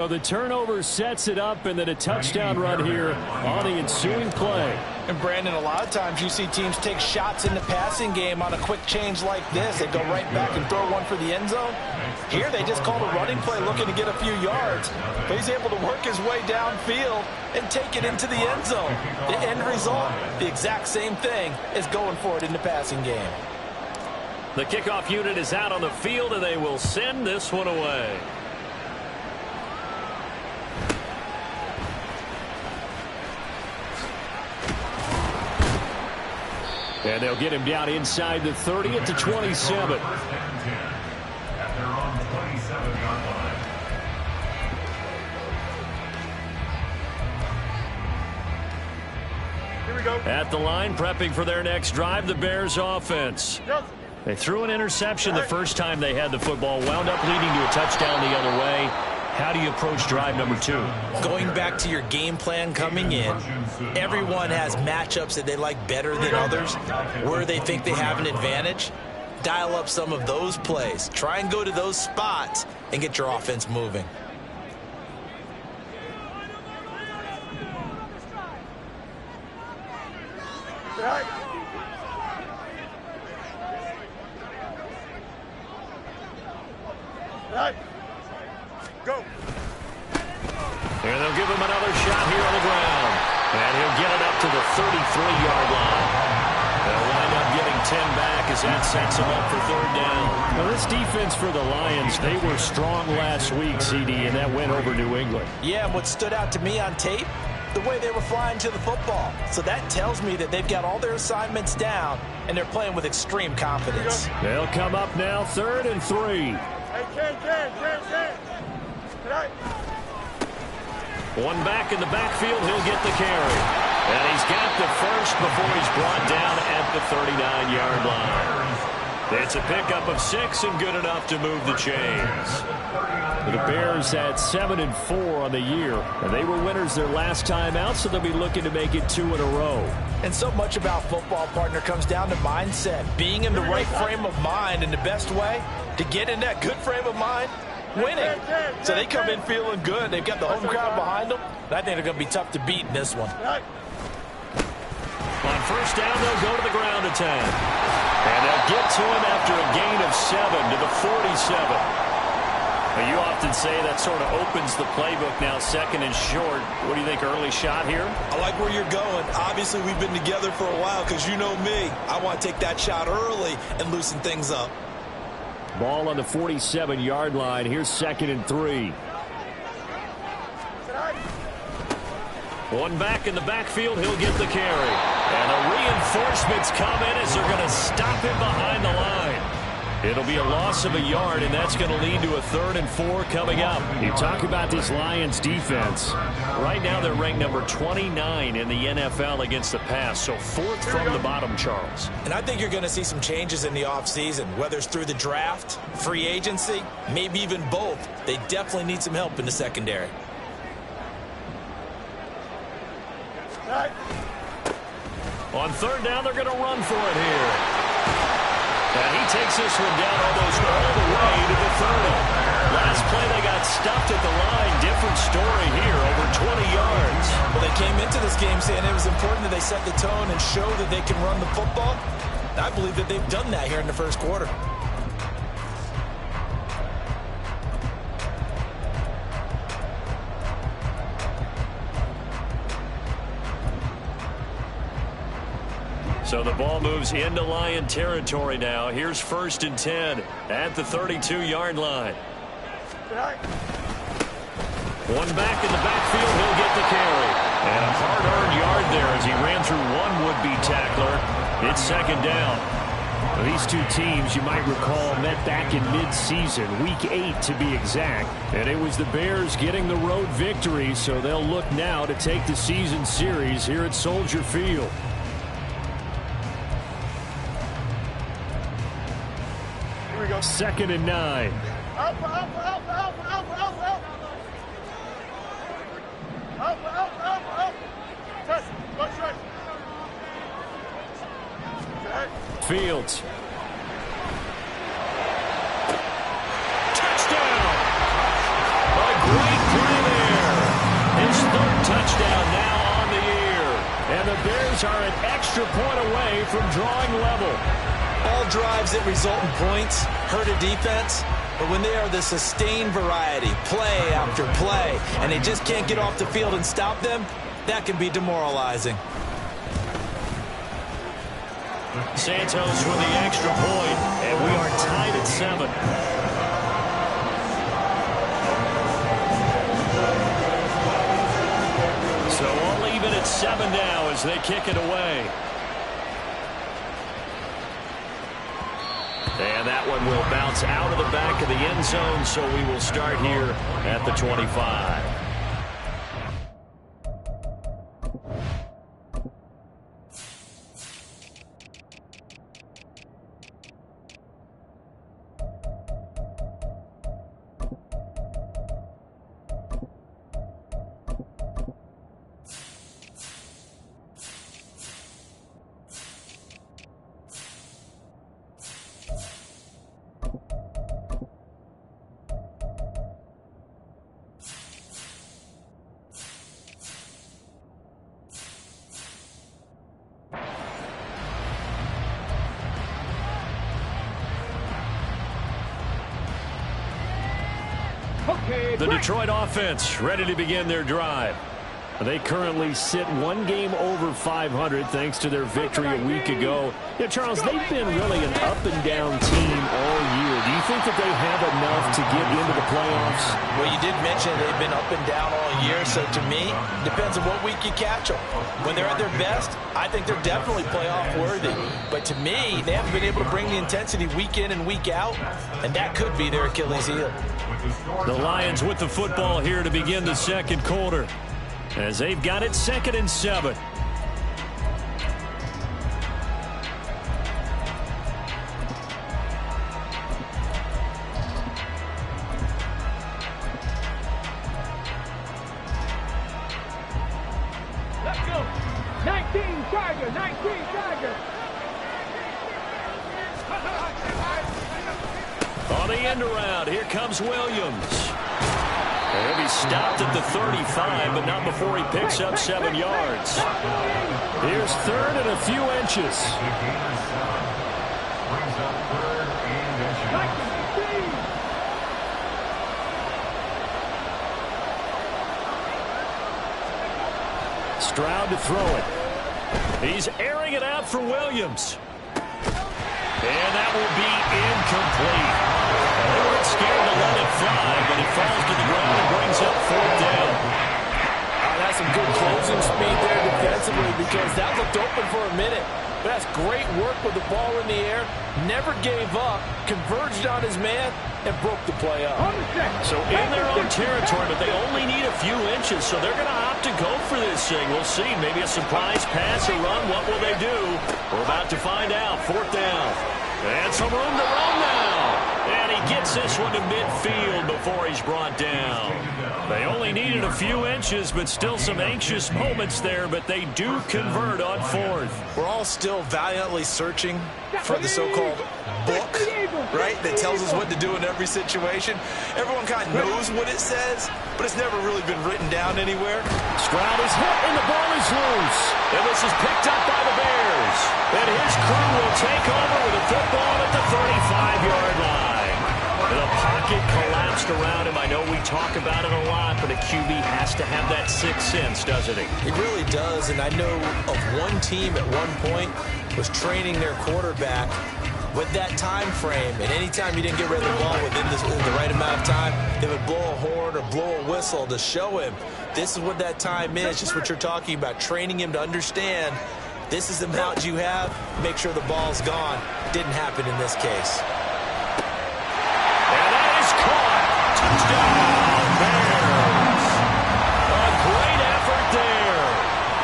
So the turnover sets it up, and then a touchdown run here on the ensuing play. And Brandon, a lot of times you see teams take shots in the passing game on a quick change like this. They go right back and throw one for the end zone. Here they just called a running play looking to get a few yards. But he's able to work his way downfield and take it into the end zone. The end result, the exact same thing as going for it in the passing game. The kickoff unit is out on the field, and they will send this one away. And they'll get him down inside the 30 at the 27. Here we go. At the line, prepping for their next drive, the Bears offense. They threw an interception the first time they had the football, wound up leading to a touchdown the other way. How do you approach drive number 2? Going back to your game plan coming in, everyone has matchups that they like better than others, where they think they have an advantage. Dial up some of those plays. Try and go to those spots and get your offense moving. Go. And they'll give him another shot here on the ground. And he'll get it up to the 33-yard line. They'll wind up getting 10 back as that sets him up for third down. Now this defense for the Lions, they were strong last week, CD, and that went over New England. Yeah, and what stood out to me on tape, the way they were flying to the football. So that tells me that they've got all their assignments down, and they're playing with extreme confidence. They'll come up now, 3rd and 3. Hey, Ken. Tonight. One back in the backfield, he'll get the carry. And he's got the first before he's brought down at the 39-yard line. It's a pickup of 6 and good enough to move the chains. The Bears at 7-4 on the year. And they were winners their last time out, so they'll be looking to make it 2 in a row. And so much about football, partner, comes down to mindset. Being in the right frame of mind, and the best way to get in that good frame of mind, winning. So they come in feeling good. They've got the home crowd behind them. And I think they're going to be tough to beat in this one. On first down, they'll go to the ground attack. And they'll get to him after a gain of 7 to the 47. Well, you often say that sort of opens the playbook now, 2nd and short. What do you think, early shot here? I like where you're going. Obviously, we've been together for a while because you know me. I want to take that shot early and loosen things up. Ball on the 47-yard line. Here's 2nd and 3. One back in the backfield. He'll get the carry. And the reinforcements come in as they're going to stop him behind the line. It'll be a loss of a yard, and that's going to lead to a 3rd and 4 coming up. You talk about this Lions defense. Right now they're ranked number 29 in the NFL against the pass, so 4th from the bottom, Charles. And I think you're going to see some changes in the offseason, whether it's through the draft, free agency, maybe even both. They definitely need some help in the secondary. On 3rd down, they're going to run for it here. And he takes this one down almost all the way to the 30. Last play, they got stuffed at the line. Different story here, over 20 yards. Well, they came into this game saying it was important that they set the tone and show that they can run the football. And I believe that they've done that here in the first quarter. So the ball moves into Lion territory now. Here's 1st and 10 at the 32-yard line. One back in the backfield, he'll get the carry. And a hard-earned yard there as he ran through one would-be tackler. It's 2nd down. These two teams, you might recall, met back in mid-season, week 8 to be exact. And it was the Bears getting the road victory, so they'll look now to take the season series here at Soldier Field. Here we go. 2nd and 9. Fields. Touchdown! A great play Santos are an extra point away from drawing level. All drives that result in points hurt a defense, but when they are the sustained variety, play after play, and they just can't get off the field and stop them, that can be demoralizing. Santos with the extra point, and we are tied at 7. So all even at 7 now as they kick it away. And that one will bounce out of the back of the end zone, so we will start here at the 25. The Detroit offense ready to begin their drive. They currently sit one game over 500 thanks to their victory a week ago. Yeah, Charles, they've been really an up-and-down team all year. Do you think that they have enough to get into the playoffs? Well, you did mention they've been up and down all year, so to me, it depends on what week you catch them. When they're at their best, I think they're definitely playoff worthy. But to me, they haven't been able to bring the intensity week in and week out, and that could be their Achilles heel. The Lions with the football here to begin the second quarter, as they've got it 2nd and 7. Let's go. 19 Chargers, 19 Chargers. On the end around, here comes Williams. He'll be stopped at the 35, but not before he picks up 7 yards. Here's 3rd and a few inches. Stroud to throw it. He's airing it out for Williams. And that will be incomplete. They weren't scared to let it fly, but it falls to the ground and brings up 4th down. That's some good closing speed there defensively, because that looked open for a minute. But that's great work with the ball in the air. Never gave up, converged on his man, and broke the play up. So in their own territory, but they only need a few inches, so they're going to opt to go for this thing. We'll see. Maybe a surprise pass or run. What will they do? We're about to find out. 4th down. And some room to run now. And he gets this one to midfield before he's brought down. They only needed a few inches, but still some anxious moments there, but they do convert on 4th. We're all still valiantly searching for the so-called book, right, that tells us what to do in every situation. Everyone kind of knows what it says, but it's never really been written down anywhere. Stroud is hit, and the ball is loose. And this is picked up by the Bears. And his crew will take over with a football at the 35-yard line. The pocket collapsed around him. I know we talk about it a lot, but a QB has to have that 6th sense, doesn't he? It really does, and I know of one team at one point was training their quarterback with that time frame, and anytime you didn't get rid of the ball within the right amount of time, they would blow a horn or blow a whistle to show him this is what that time is, just what you're talking about, training him to understand this is the amount you have, make sure the ball's gone. Didn't happen in this case. And that is caught. Touchdown, Bears. A great effort there.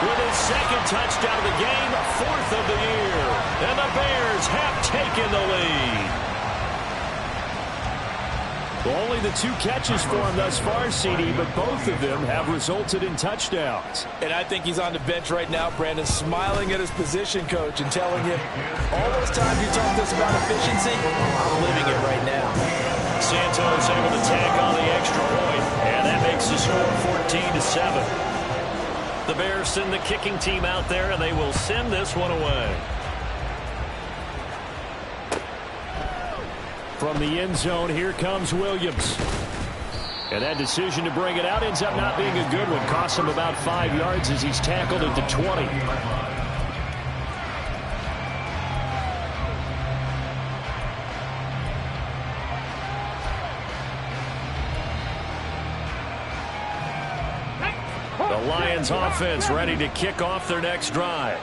With his 2nd touchdown of the game, 4th of the year. And the Bears have taken the lead. Well, only the 2 catches for him thus far, CD, but both of them have resulted in touchdowns. And I think he's on the bench right now, Brandon, smiling at his position coach and telling him, all those times you talked to us about efficiency, I'm living it right now. Santos able to tag on the extra point, and that makes the score 14-7. The Bears send the kicking team out there, and they will send this one away. From the end zone, here comes Williams. And that decision to bring it out ends up not being a good one. Costs him about 5 yards as he's tackled at the 20. The Lions offense ready to kick off their next drive.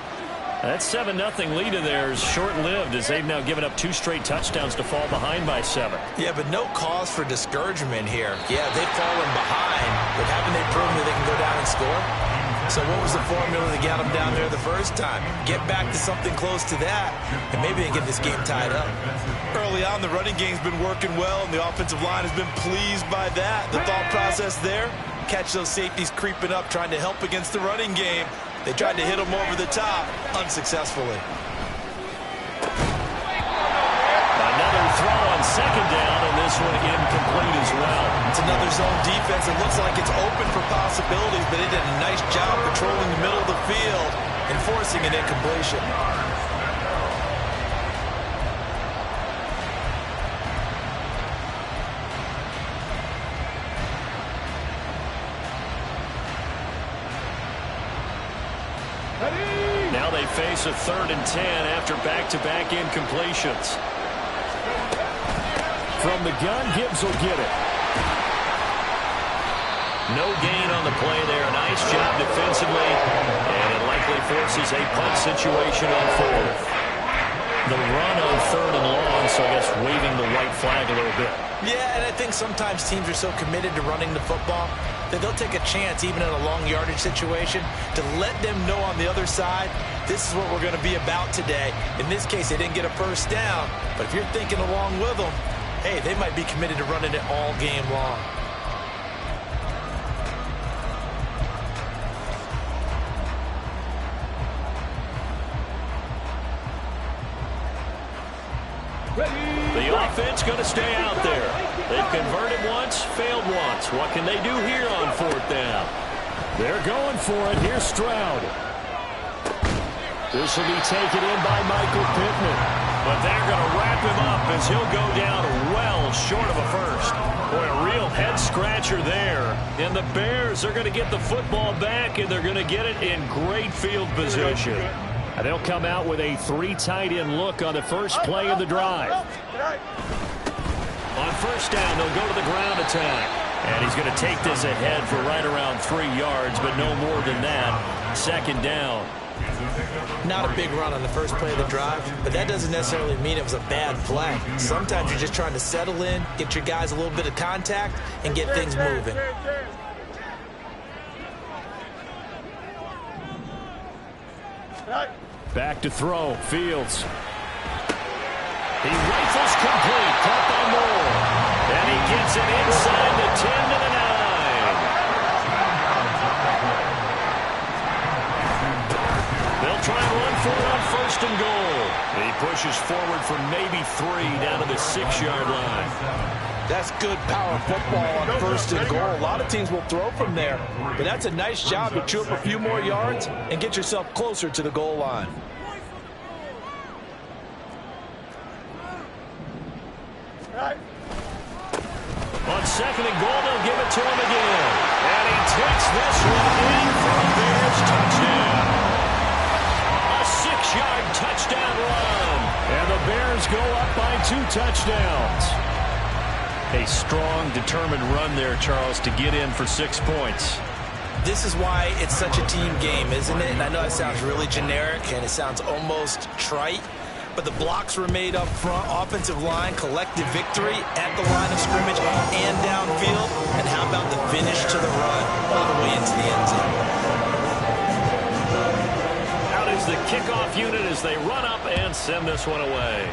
That 7-0 lead of theirs short-lived as they've now given up 2 straight touchdowns to fall behind by 7. Yeah, but no cause for discouragement here. Yeah, they've fallen behind, but haven't they proven that they can go down and score? So what was the formula to get them down there the first time? Get back to something close to that, and maybe they get this game tied up. Early on, the running game's been working well, and the offensive line has been pleased by that. The thought process there, catch those safeties creeping up, trying to help against the running game. They tried to hit him over the top, unsuccessfully. Another throw on second down, and this one incomplete as well. It's another zone defense. It looks like it's open for possibilities, but they did a nice job patrolling the middle of the field and forcing an incompletion. Now they face a 3rd and 10 after back-to-back incompletions. From the gun, Gibbs will get it. No gain on the play there. Nice job defensively. And it likely forces a punt situation on 4th. The run on 3rd and long, so I guess waving the white flag a little bit. Yeah, and I think sometimes teams are so committed to running the football that they'll take a chance, even in a long yardage situation, to let them know on the other side, this is what we're going to be about today. In this case, they didn't get a first down, but if you're thinking along with them, hey, they might be committed to running it all game long. The offense going to stay out there. They've converted once, failed once. What can they do here on 4th down? They're going for it. Here's Stroud. This will be taken in by Michael Pittman. But they're going to wrap him up as he'll go down well short of a first. Boy, a real head-scratcher there. And the Bears are going to get the football back, and they're going to get it in great field position. And they'll come out with a 3 tight end look on the first play of the drive. On first down, they'll go to the ground attack. And he's going to take this ahead for right around 3 yards, but no more than that. 2nd down. Not a big run on the first play of the drive, but that doesn't necessarily mean it was a bad play. Sometimes you're just trying to settle in, get your guys a little bit of contact, and get things moving. Back to throw. Fields. He rifles complete. Caught by Moore. And he gets it inside the 10 to the 9. They'll try and run for it on 1st and goal. He pushes forward for maybe 3 down to the 6-yard line. That's good power football on 1st and goal. A lot of teams will throw from there, but that's a nice job to chew up a few more yards and get yourself closer to the goal line. On 2nd and goal, they'll give it to him again. And he takes this one in for a Bears touchdown. A 6-yard touchdown run. And the Bears go up by 2 touchdowns. A strong, determined run there, Charles, to get in for 6 points. This is why it's such a team game, isn't it? And I know it sounds really generic and it sounds almost trite, but the blocks were made up front, offensive line, collective victory at the line of scrimmage and downfield. And how about the finish to the run all the way into the end zone? Out is the kickoff unit as they run up and send this one away.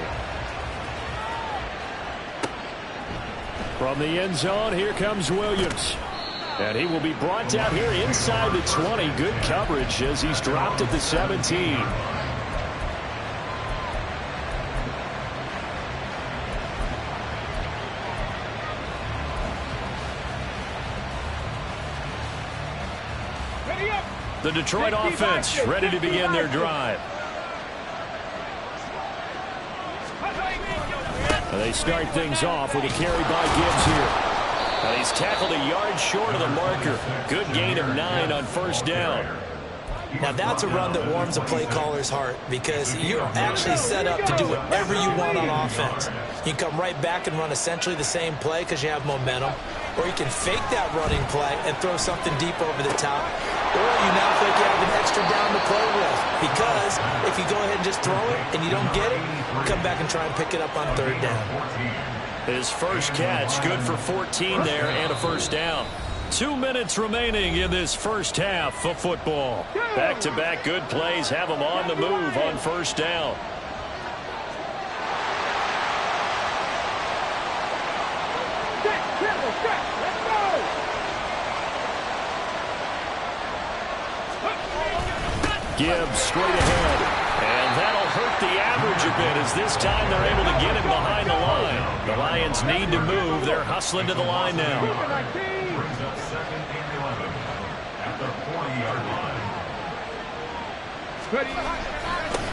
From the end zone, here comes Williams. And he will be brought down here inside the 20. Good coverage as he's dropped at the 17. Ready up. The Detroit offense ready to begin their drive. They start things off with a carry by Gibbs here. And he's tackled a yard short of the marker. Good gain of 9 on first down. Now that's a run that warms a play caller's heart because you're actually set up to do whatever you want on offense. You can come right back and run essentially the same play because you have momentum, or you can fake that running play and throw something deep over the top, or you now feel like you have an extra down to play with because if you go ahead and just throw it and you don't get it, come back and try and pick it up on third down. His first catch, good for 14 there and a first down. 2 minutes remaining in this first half of football. Back-to-back good plays have them on the move on first down. Gibbs straight ahead. And that'll hurt the average a bit as this time they're able to get him behind the line. The Lions need to move. They're hustling to the line now.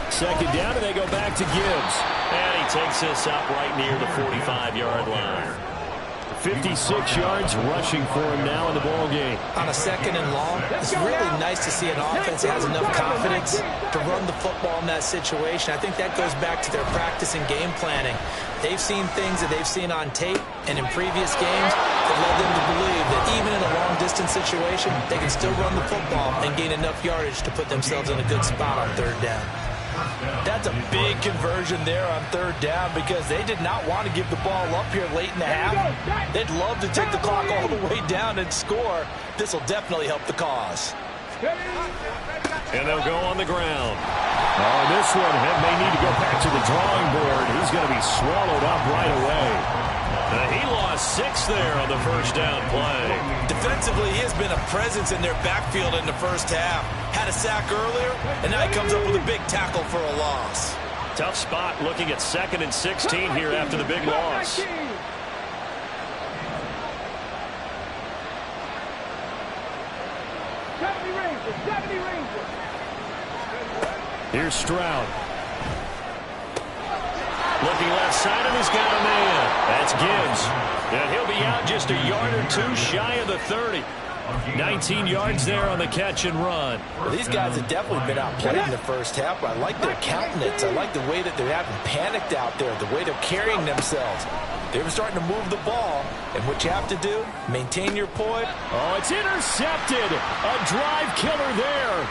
Second down, and they go back to Gibbs. And he takes this up right near the 45-yard line. 56 yards rushing for him now in the ball game. On a second and long, it's really nice to see an offense that has enough confidence to run the football in that situation. I think that goes back to their practice and game planning. They've seen things that they've seen on tape and in previous games that led them to believe that even in a long-distance situation, they can still run the football and gain enough yardage to put themselves in a good spot on third down. That's a big conversion there on third down because they did not want to give the ball up here late in the half. They'd love to take the clock all the way down and score. This will definitely help the cause. And they'll go on the ground. Oh, this one may need to go back to the drawing board. He's going to be swallowed up right away. He lost 6 there on the first down play. Defensively, he has been a presence in their backfield in the first half. Had a sack earlier, and now he comes up with a big tackle for a loss. Tough spot looking at 2nd and 16 here after the big loss. Here's Stroud. Looking left side, and he's got a man. That's Gibbs. And he'll be out just a yard or two shy of the 30. 19 yards there on the catch and run. Well, these guys have definitely been outplayed in the first half, but I like their countenance. I like the way that they haven't panicked out there, the way they're carrying themselves. They're starting to move the ball, and what you have to do, maintain your poise. Oh, it's intercepted. A drive killer there.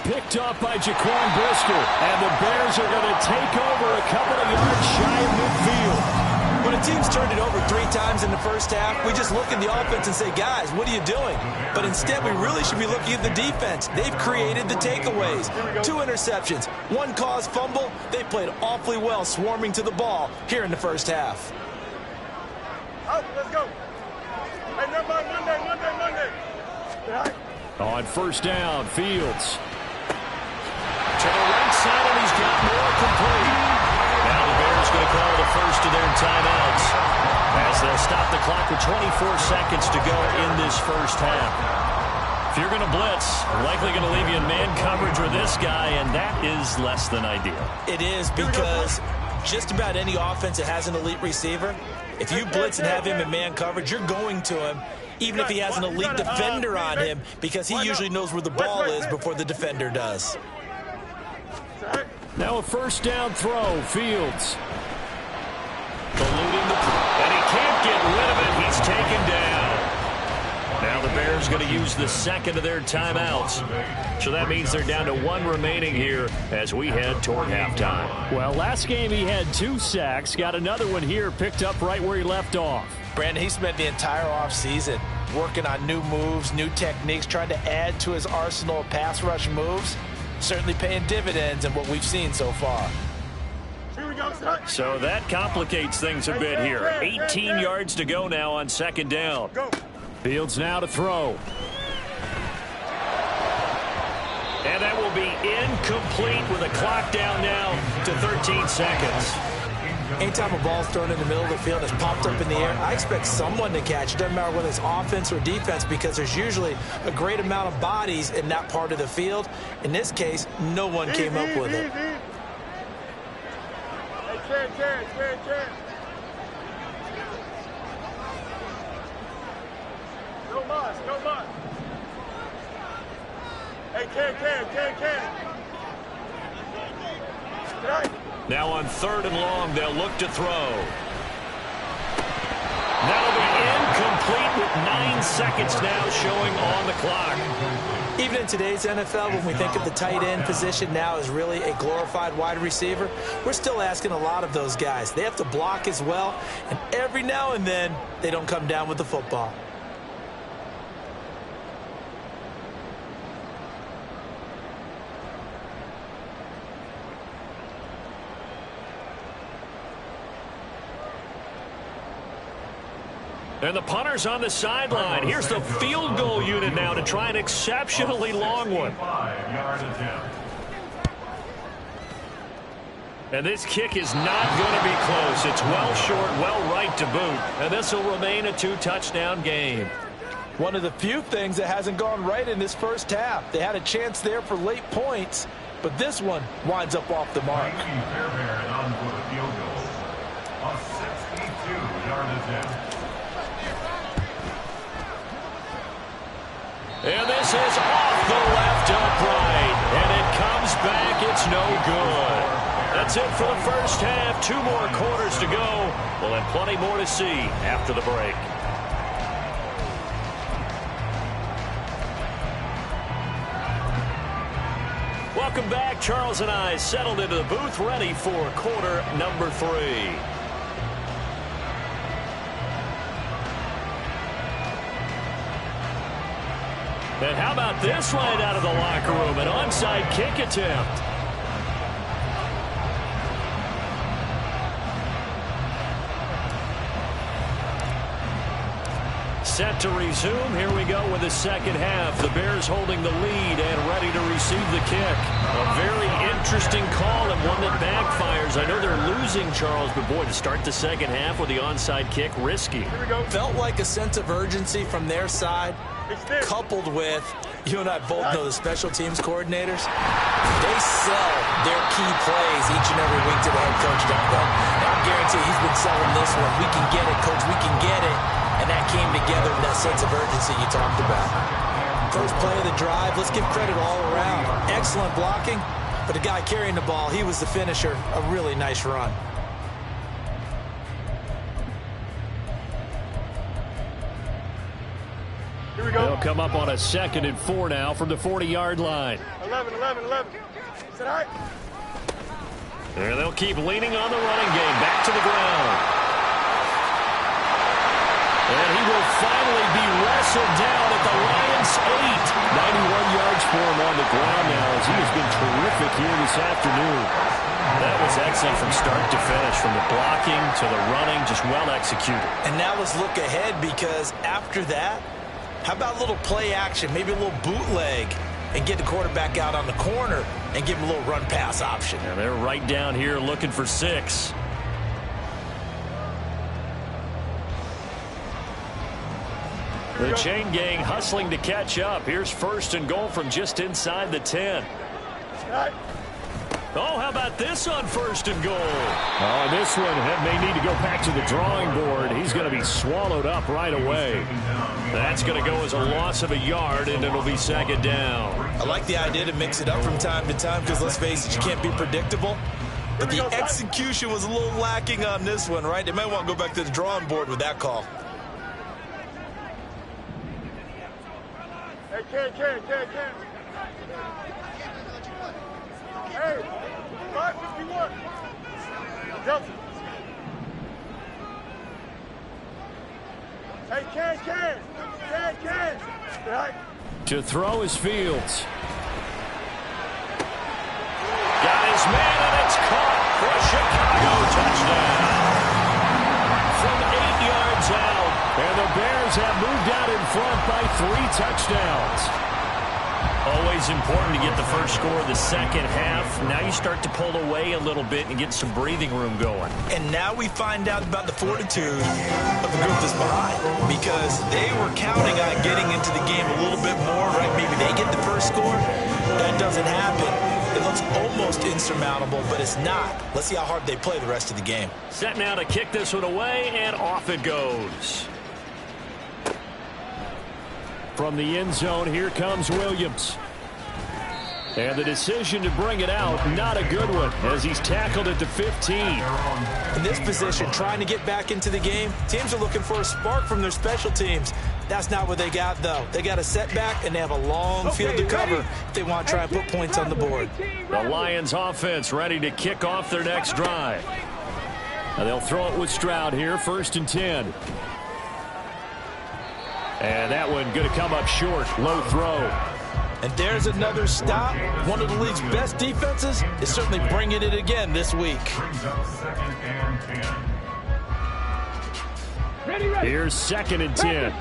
Picked up by Jaquan Brisker, and the Bears are going to take over a couple of yards shy of midfield. When a team's turned it over 3 times in the first half, we just look at the offense and say, guys, what are you doing? But instead, we really should be looking at the defense. They've created the takeaways. 2 interceptions, 1 caused fumble. They played awfully well swarming to the ball here in the first half. Out, let's go. Hey, never mind, Monday. On first down, Fields. To the right side, and he's got more complete. Now the Bears going to call the first of their timeouts as they'll stop the clock with 24 seconds to go in this first half. If you're going to blitz, likely going to leave you in man coverage with this guy, and that is less than ideal. It is because just about any offense that has an elite receiver, if you blitz and have him in man coverage, you're going to him, even if he has an elite defender on him, because he usually knows where the ball is before the defender does. Now a first down throw, Fields. Eluding and he can't get rid of it. He's taken down. Now the Bears going to use the second of their timeouts. So that means they're down to 1 remaining here as we head toward halftime. Well, last game he had 2 sacks. Got another one here picked up right where he left off. Brandon, he spent the entire offseason working on new moves, new techniques, trying to add to his arsenal of pass rush moves. Certainly paying dividends in what we've seen so far. So that complicates things a bit here. 18 yards to go now on second down. Fields now to throw. And that will be incomplete with a clock down now to 13 seconds. Anytime a ball's thrown in the middle of the field and it's popped up in the air, I expect someone to catch. It doesn't matter whether it's offense or defense, because there's usually a great amount of bodies in that part of the field. In this case, no one came up with it. Hey, Ken. No mas. Hey, Ken. Right. Now on 3rd and long, they'll look to throw. That'll be incomplete with 9 seconds now showing on the clock. Even in today's NFL, when we think of the tight end position now as really a glorified wide receiver, we're still asking a lot of those guys. They have to block as well, and every now and then, they don't come down with the football. And the punter's on the sideline. Here's the field goal unit now to try an exceptionally long one. And this kick is not going to be close. It's well short, well right to boot. And this will remain a 2-touchdown game. One of the few things that hasn't gone right in this first half. They had a chance there for late points, but this one winds up off the mark. And this is off the left upright. And it comes back. It's no good. That's it for the first half. 2 more quarters to go. We'll have plenty more to see after the break. Welcome back. Charles and I settled into the booth, ready for quarter number 3. And how about this right out of the locker room? An onside kick attempt. Set to resume. Here we go with the second half. The Bears holding the lead and ready to receive the kick. A very interesting call and one that backfires. I know they're losing, Charles, but boy, to start the second half with the onside kick, risky. Here we go. Felt like a sense of urgency from their side, coupled with, you and I both know the special teams coordinators, they sell their key plays each and every week to the head coach, don't they? And I guarantee he's been selling this one. We can get it, coach, we can get it. And that came together with that sense of urgency you talked about. First play of the drive, let's give credit all around. Excellent blocking, but the guy carrying the ball, he was the finisher. A really nice run. Here we go. They'll come up on a 2nd and 4 now from the 40-yard line. 11. Is that right? And they'll keep leaning on the running game. Back to the ground. And he will finally be wrestled down at the Lions' 8. 91 yards for him on the ground now, as he has been terrific here this afternoon. That was excellent from start to finish, from the blocking to the running, just well executed. And now let's look ahead, because after that, how about a little play action, maybe a little bootleg, and get the quarterback out on the corner and give him a little run-pass option. And they're right down here looking for 6. The chain gang hustling to catch up. Here's 1st and goal from just inside the 10. Oh, how about this on 1st and goal? Oh, this one may need to go back to the drawing board. He's going to be swallowed up right away. That's going to go as a loss of a yard, and it'll be 2nd down. I like the idea to mix it up from time to time, because let's face it, you can't be predictable. But the execution was a little lacking on this one, right? They might want to go back to the drawing board with that call. Hey, Ken. Hey, 551. Delta. Hey, Ken. Right. To throw is Fields. Got his man, and it's caught for a Chicago touchdown. From 8 yards out, and the Bears have moved out in front by 3 touchdowns. Always important to get the first score of the second half. Now you start to pull away a little bit and get some breathing room going. And now we find out about the fortitude of the group that's behind, because they were counting on getting into the game a little bit more, right? Maybe they get the first score. That doesn't happen. It looks almost insurmountable, but it's not. Let's see how hard they play the rest of the game. Set now to kick this one away, and off it goes. From the end zone, here comes Williams. And the decision to bring it out, not a good one, as he's tackled at the 15. In this position, trying to get back into the game, teams are looking for a spark from their special teams. That's not what they got, though. They got a setback, and they have a long field to cover if they want to try and put points on the board. The Lions offense ready to kick off their next drive. And they'll throw it with Stroud here, 1st and 10. And that one going to come up short, low throw. And there's another stop. One of the league's best defenses is certainly bringing it again this week. Here's 2nd and 10.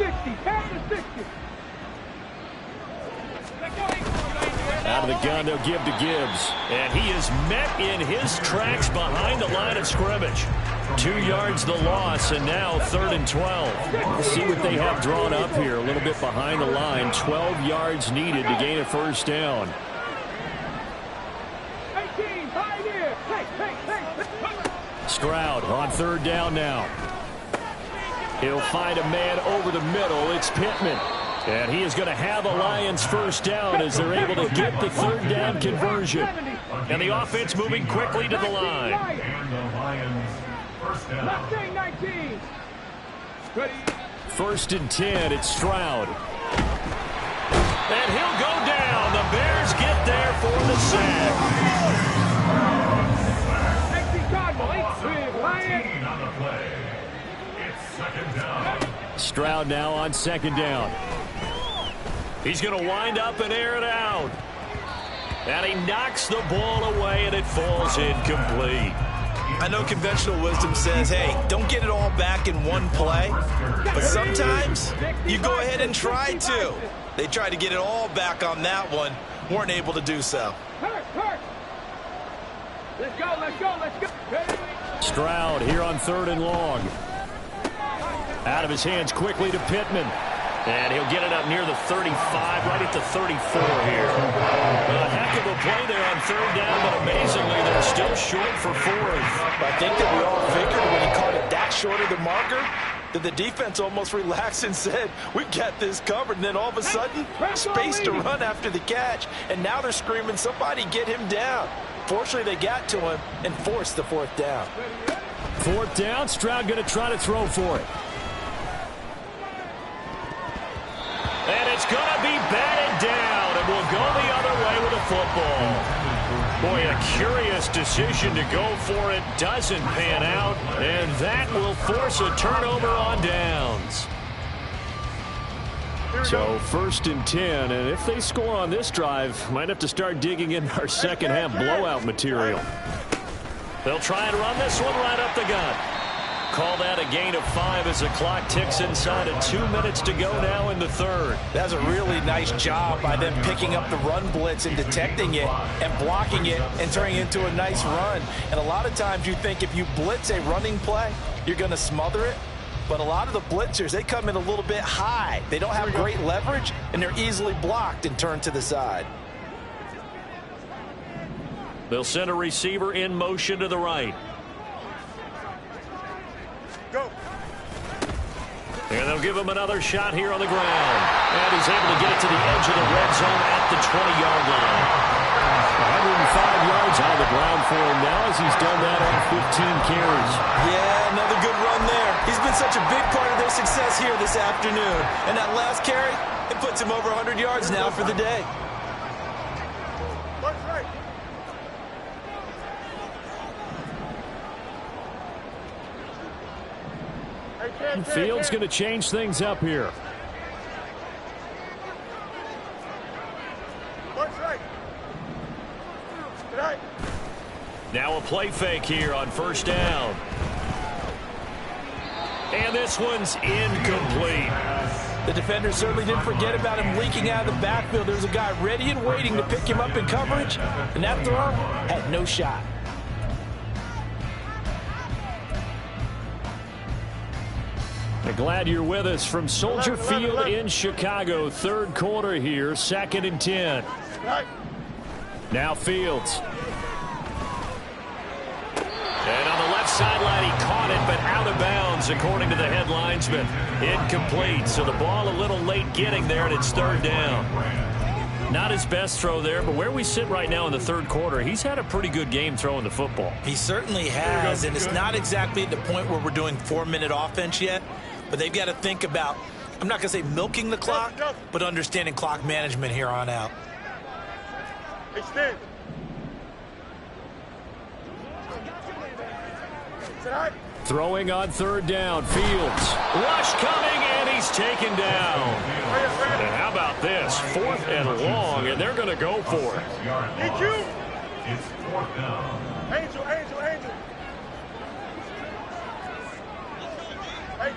Out of the gun, they'll give to Gibbs. And he is met in his tracks behind the line of scrimmage. 2 yards the loss, and now 3rd and 12. Let's see what they have drawn up here. A little bit behind the line. 12 yards needed to gain a first down. Stroud on 3rd down now. He'll find a man over the middle. It's Pittman. And he is going to have a Lions first down as they're able to get the 3rd down conversion. And the offense moving quickly to the line. First and 10, it's Stroud. And he'll go down. The Bears get there for the sack. Stroud now on 2nd down. He's going to wind up and air it out. And he knocks the ball away, and it falls incomplete. I know conventional wisdom says, hey, don't get it all back in one play. But sometimes you go ahead and try to. They tried to get it all back on that one. Weren't able to do so. Let's go. Stroud here on 3rd and long. Out of his hands quickly to Pittman. And he'll get it up near the 35, right at the 34 here. A heck of a play there on 3rd down, but amazingly, they're still short for 4th. I think that we all figured when he caught it that short of the marker, that the defense almost relaxed and said, we've got this covered. And then all of a sudden, space to run after the catch. And now they're screaming, somebody get him down. Fortunately, they got to him and forced the 4th down. 4th down, Stroud going to try to throw for it. And it's going to be batted down, and we'll go the other way with the football. Boy, a curious decision to go for it. Doesn't pan out, and that will force a turnover on downs. So 1st and 10, and if they score on this drive, might have to start digging in our second half blowout material. They'll try and run this one right up the gut. Call that a gain of 5 as the clock ticks inside of 2 minutes to go now in the 3rd. That's a really nice job by them picking up the run blitz and detecting it and blocking it and turning it into a nice run. And a lot of times you think if you blitz a running play, you're going to smother it. But a lot of the blitzers, they come in a little bit high. They don't have great leverage, and they're easily blocked and turned to the side. They'll send a receiver in motion to the right. Go. And they'll give him another shot here on the ground. And he's able to get it to the edge of the red zone at the 20-yard line. 105 yards on the ground for him now as he's done that on 15 carries. Yeah, another good run there. He's been such a big part of their success here this afternoon. And that last carry, it puts him over 100 yards now for the day. Watch right. Fields going to change things up here. Watch right. Right. Now a play fake here on 1st down. And this one's incomplete. The defender certainly didn't forget about him leaking out of the backfield. There's a guy ready and waiting to pick him up in coverage, and that throw had no shot. Glad you're with us from Soldier Field in Chicago. Third quarter here, 2nd and 10. Now Fields. And on the left sideline, he caught it, but out of bounds, according to the head linesman. Incomplete, so the ball a little late getting there, and it's 3rd down. Not his best throw there, but where we sit right now in the third quarter, he's had a pretty good game throwing the football. He certainly has, and it's not exactly at the point where we're doing 4-minute offense yet, but they've got to think about, I'm not going to say milking the clock, but understanding clock management here on out. Extend. Throwing on 3rd down, Fields. Rush coming, and he's taken down. And how about this? 4th and long, and they're going to go for it. EQ. It's 4th down. Angel. Hey,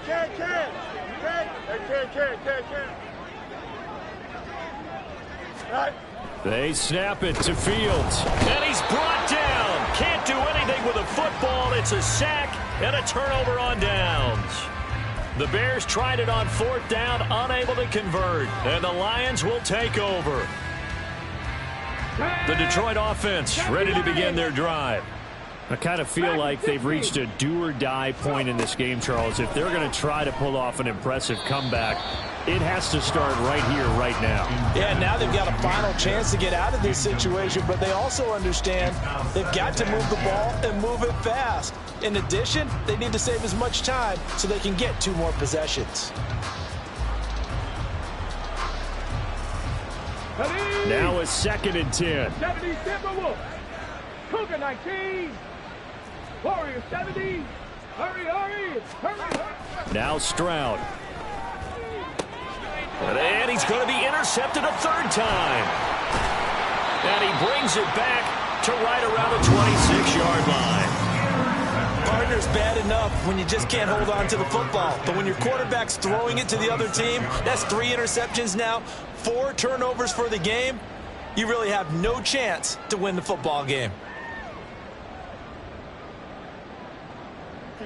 can. Hey, can. Right. They snap it to Fields, and he's brought down. Can't do anything with a football. It's a sack and a turnover on downs. The Bears tried it on 4th down, unable to convert, and the Lions will take over. The Detroit offense ready to begin their drive. I kind of feel like they've reached a do-or-die point in this game, Charles. If they're going to try to pull off an impressive comeback, it has to start right here, right now. Yeah, now they've got a final chance to get out of this situation, but they also understand they've got to move the ball and move it fast. In addition, they need to save as much time so they can get 2 more possessions. Now a 2nd and 10. 70 Timberwolves. Cougar 19. Warrior 70. Hurry. Now Stroud. And he's going to be intercepted a 3rd time. And he brings it back to right around the 26-yard line. Partner's bad enough when you just can't hold on to the football. But when your quarterback's throwing it to the other team, that's 3 interceptions now, 4 turnovers for the game. You really have no chance to win the football game.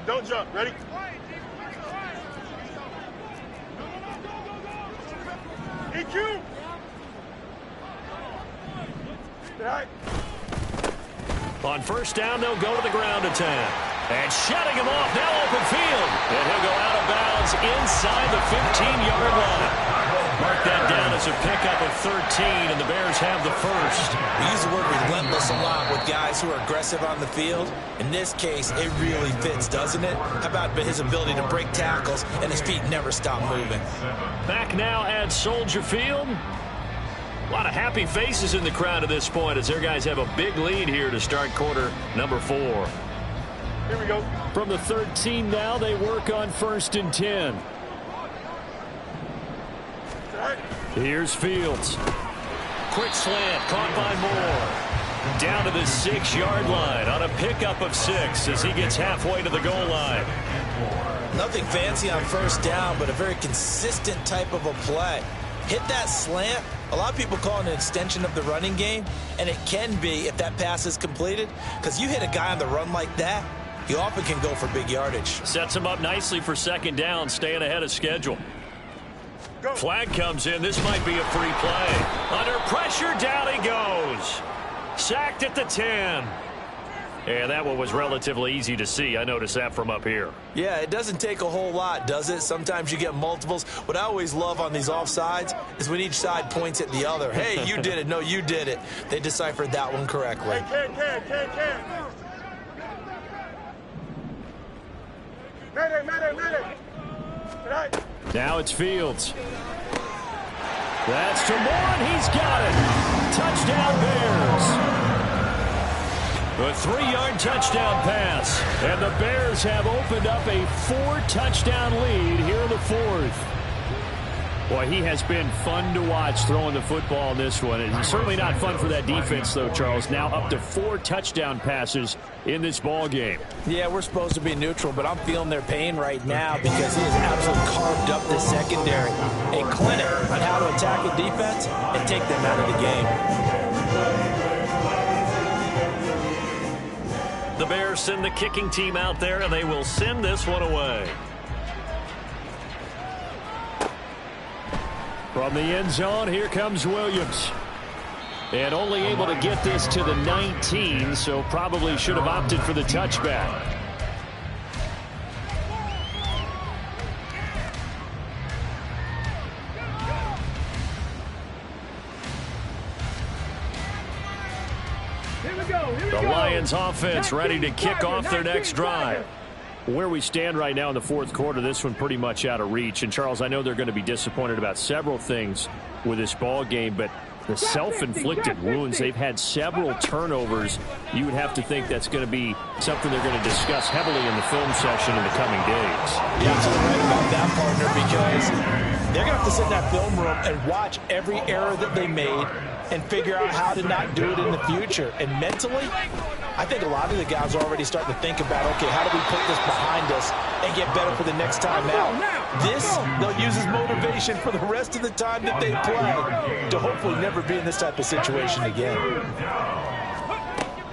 Don't jump. Ready? EQ. Right. On 1st down, they'll go to the ground attack. And shutting him off, now open field. And he'll go out of bounds inside the 15-yard line. Mark that down as a pickup of 13, and the Bears have the first. We use the word relentless a lot with guys who are aggressive on the field. In this case, it really fits, doesn't it? How about his ability to break tackles and his feet never stop moving? Back now at Soldier Field. A lot of happy faces in the crowd at this point as their guys have a big lead here to start quarter number 4. Here we go. From the 13 now, they work on 1st and 10. Here's Fields. Quick slant, caught by Moore. Down to the 6-yard line on a pickup of 6 as he gets halfway to the goal line. Nothing fancy on 1st down, but a very consistent type of a play. Hit that slant. A lot of people call it an extension of the running game, and it can be if that pass is completed, because you hit a guy on the run like that, he often can go for big yardage. Sets him up nicely for 2nd down, staying ahead of schedule. Flag comes in. This might be a free play. Under pressure, down he goes. Sacked at the 10. And that one was relatively easy to see. I noticed that from up here. Yeah, it doesn't take a whole lot, does it? Sometimes you get multiples. What I always love on these offsides is when each side points at the other. Hey, you did it. No, you did it. They deciphered that one correctly. Can. Mayday. Right. Now it's Fields. That's to Moore, and he's got it. Touchdown Bears. A 3-yard touchdown pass. And the Bears have opened up a 4-touchdown lead here in the 4th. Well, he has been fun to watch throwing the football in this one. It's certainly not fun for that defense, though, Charles. Now up to 4 touchdown passes in this ball game. Yeah, we're supposed to be neutral, but I'm feeling their pain right now because he has absolutely carved up the secondary. A clinic on how to attack a defense and take them out of the game. The Bears send the kicking team out there, and they will send this one away. From the end zone, here comes Williams. And only able to get this to the 19, so probably should have opted for the touchback. The Lions offense ready to kick off their next drive. Where we stand right now in the fourth quarter, this one pretty much out of reach. And, Charles, I know they're going to be disappointed about several things with this ball game, but the self-inflicted wounds, they've had several turnovers. You would have to think that's going to be something they're going to discuss heavily in the film session in the coming days. You're absolutely right about that, partner, because they're going to have to sit in that film room and watch every error that they made and figure out how to not do it in the future. And mentally, I think a lot of the guys are already starting to think about, okay, how do we put this behind us and get better for the next time out? This, they'll use as motivation for the rest of the time that they play to hopefully never be in this type of situation again.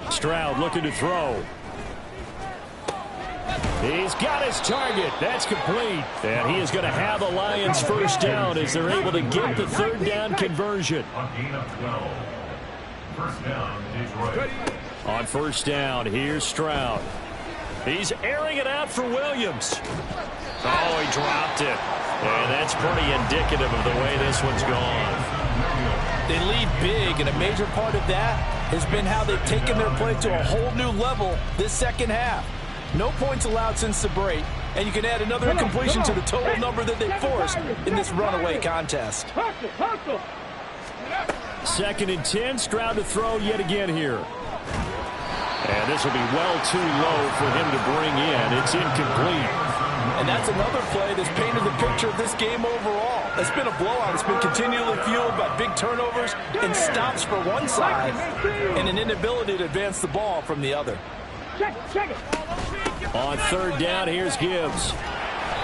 Stroud looking to throw. He's got his target. That's complete. And he is going to have the Lions first down as they're able to get the third down conversion. On first down, here's Stroud. He's airing it out for Williams. Oh, he dropped it. And that's pretty indicative of the way this one's gone. They lead big, and a major part of that has been how they've taken their play to a whole new level this second half. No points allowed since the break, and you can add another incompletion to the total number that they forced in this runaway contest. Second and 10, Stroud to throw yet again here. And this will be well too low for him to bring in. It's incomplete. And that's another play that's painted the picture of this game overall. It's been a blowout. It's been continually fueled by big turnovers and stops for one side and an inability to advance the ball from the other. Check it. On third down, here's Gibbs.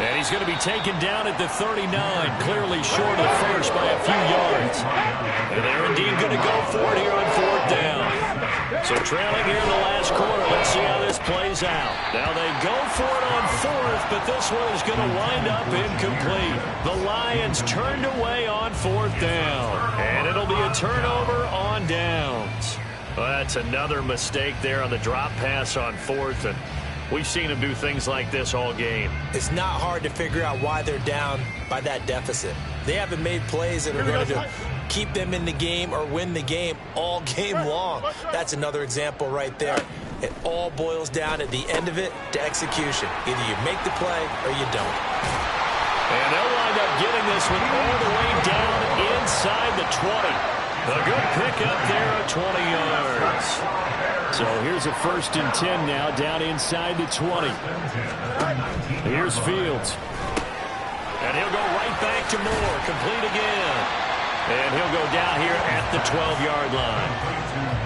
And he's going to be taken down at the 39, clearly short of the first by a few yards. And they're indeed going to go for it here on fourth down. So trailing here in the last quarter, let's see how this plays out. Now they go for it on fourth, but this one is going to wind up incomplete. The Lions turned away on fourth down. And it'll be a turnover on downs. Well, that's another mistake there on the drop pass on fourth, and we've seen them do things like this all game. It's not hard to figure out why they're down by that deficit. They haven't made plays that are going to keep them in the game or win the game all game long. That's another example right there. It all boils down at the end of it to execution. Either you make the play or you don't. And they'll wind up getting this one all the way down inside the 20. A good pickup there at 20 yards. So here's a first and 10 now down inside the 20. Here's Fields. And he'll go right back to Moore. Complete again. And he'll go down here at the 12-yard line.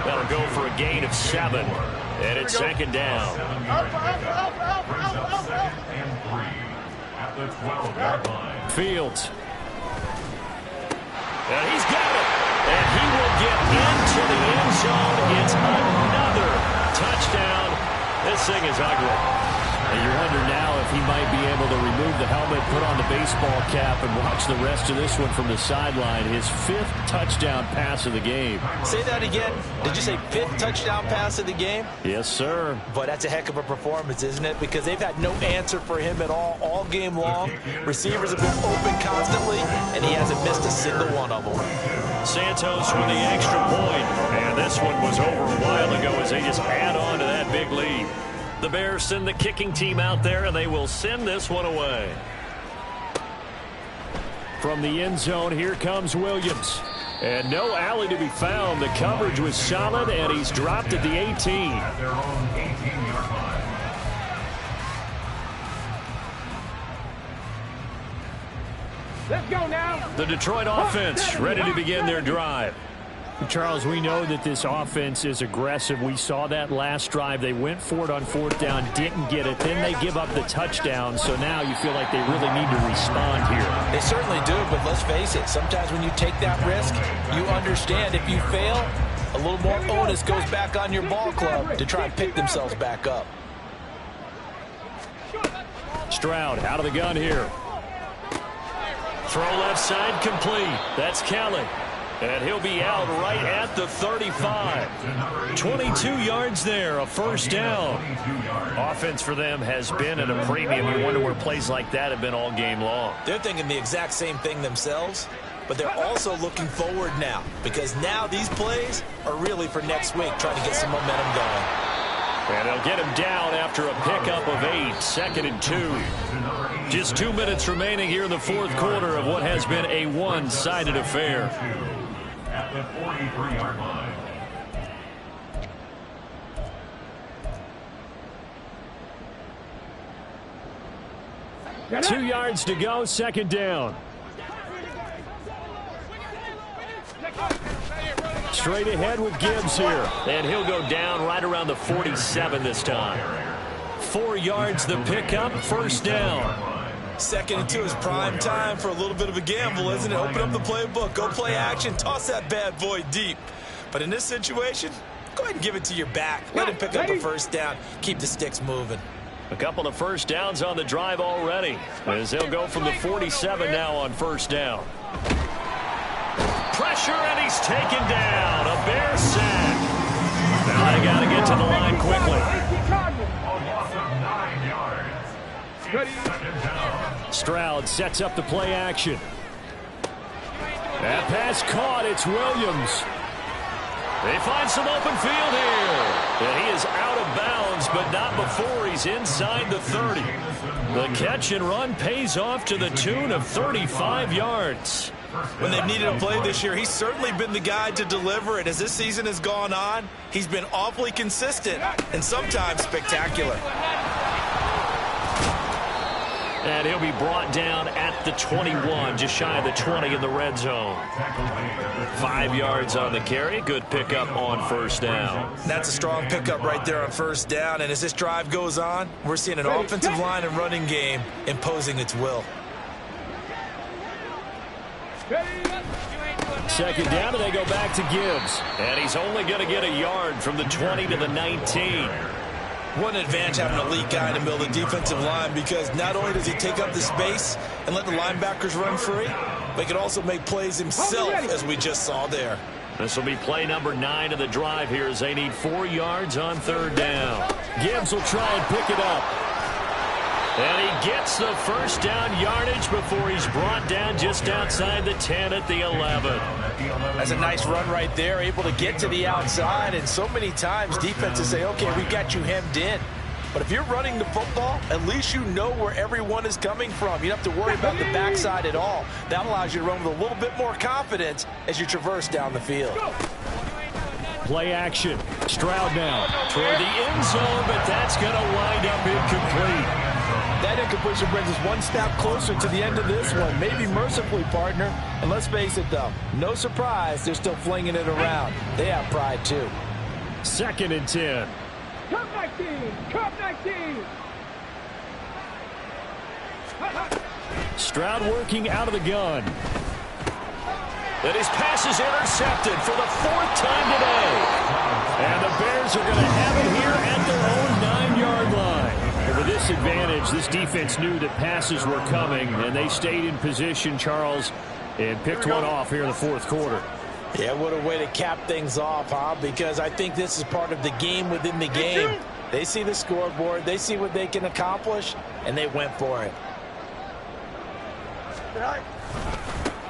That'll go for a gain of 7. And it's second down. Fields. And he's got it. And he will get into the end zone. It's another touchdown. This thing is ugly. And you're wondering now if he might be able to remove the helmet, put on the baseball cap, and watch the rest of this one from the sideline. His 5th touchdown pass of the game. Say that again. Did you say 5th touchdown pass of the game? Yes, sir. But that's a heck of a performance, isn't it? Because they've had no answer for him at all game long. Receivers have been open constantly, and he hasn't missed a single one of them. Santos with the extra point. And this one was over a while ago as they just add on to that big lead. The Bears send the kicking team out there, and they will send this one away. From the end zone, here comes Williams. And no alley to be found. The coverage was solid, and he's dropped at the 18. Let's go now. The Detroit offense ready to begin their drive. Charles, we know that this offense is aggressive. We saw that last drive. They went for it on fourth down, didn't get it. Then they give up the touchdown. So now you feel like they really need to respond here. They certainly do, but let's face it. Sometimes when you take that risk, you understand if you fail, a little more onus goes back on your ball club to try and pick themselves back up. Stroud out of the gun here. Throw left side complete. That's Kelly. And he'll be out right at the 35. 22 yards there, a first down. Offense for them has been at a premium. You wonder where plays like that have been all game long. They're thinking the exact same thing themselves, but they're also looking forward now because now these plays are really for next week, trying to get some momentum going. And they'll get him down after a pickup of 8, 2nd and 2. Just 2 minutes remaining here in the fourth quarter of what has been a one-sided affair. At the 43-yard line. 2 yards to go, second down. Straight ahead with Gibbs here. And he'll go down right around the 47 this time. 4 yards the pickup, first down. 2nd and 2 is prime time for a little bit of a gamble, isn't it? Open up the playbook, go play action, toss that bad boy deep. But in this situation, go ahead and give it to your back. Let him pick up a first down. Keep the sticks moving. A couple of first downs on the drive already, as they'll go from the 47 now on first down. Pressure, and he's taken down. A Bear sack. Now they got to get to the line quickly. A loss of 9 yards. Second down. Stroud sets up the play action. That pass caught. It's Williams. They find some open field here. And he is out of bounds, but not before he's inside the 30. The catch and run pays off to the tune of 35 yards. When they've needed a play this year, he's certainly been the guy to deliver it. As this season has gone on, he's been awfully consistent and sometimes spectacular. And he'll be brought down at the 21, just shy of the 20 in the red zone. 5 yards on the carry. Good pickup on first down. That's a strong pickup right there on first down. And as this drive goes on, we're seeing an offensive line and running game imposing its will. Second down, and they go back to Gibbs. And he's only going to get a yard from the 20 to the 19. What an advantage having an elite guy in the middle of the defensive line, because not only does he take up the space and let the linebackers run free, but he can also make plays himself, as we just saw there. This will be play number 9 of the drive here as they need 4 yards on third down. Gibbs will try and pick it up. And he gets the first down yardage before he's brought down just outside the 10 at the 11. That's a nice run right there, able to get to the outside. And so many times defenses say, okay, we've got you hemmed in. But if you're running the football, at least you know where everyone is coming from. You don't have to worry about the backside at all. That allows you to run with a little bit more confidence as you traverse down the field. Play action. Stroud now toward the end zone, but that's going to wind up incomplete. That incompletion brings us one step closer to the end of this one. Maybe mercifully, partner. And let's face it, though, no surprise, they're still flinging it around. They have pride, too. 2nd and 10. Come 19! Come 19! Stroud working out of the gun. And his pass is intercepted for the 4th time today. And the Bears are going to have it here at their own 9-yard line. And with this advantage, this defense knew that passes were coming, and they stayed in position, Charles, and picked one off here in the fourth quarter. Yeah, what a way to cap things off, huh? Because I think this is part of the game within the game. They see the scoreboard, they see what they can accomplish, and they went for it.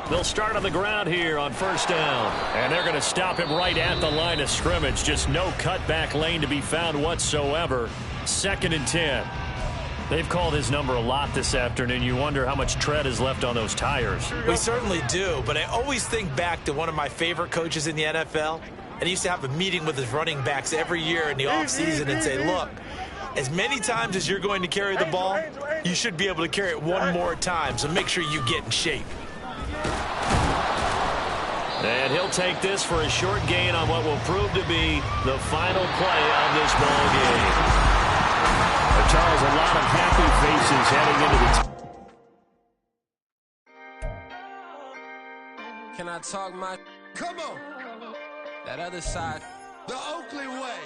They'll start on the ground here on first down. And they're going to stop him right at the line of scrimmage. Just no cutback lane to be found whatsoever. 2nd and 10. They've called his number a lot this afternoon. You wonder how much tread is left on those tires. We certainly do, but I always think back to one of my favorite coaches in the NFL. And he used to have a meeting with his running backs every year in the offseason and say, look, as many times as you're going to carry the ball, you should be able to carry it one more time. So make sure you get in shape. And he'll take this for a short gain on what will prove to be the final play of this ball game. Charles, a lot of happy faces heading into the Can I talk my... Come on! That other side. The Oakley way.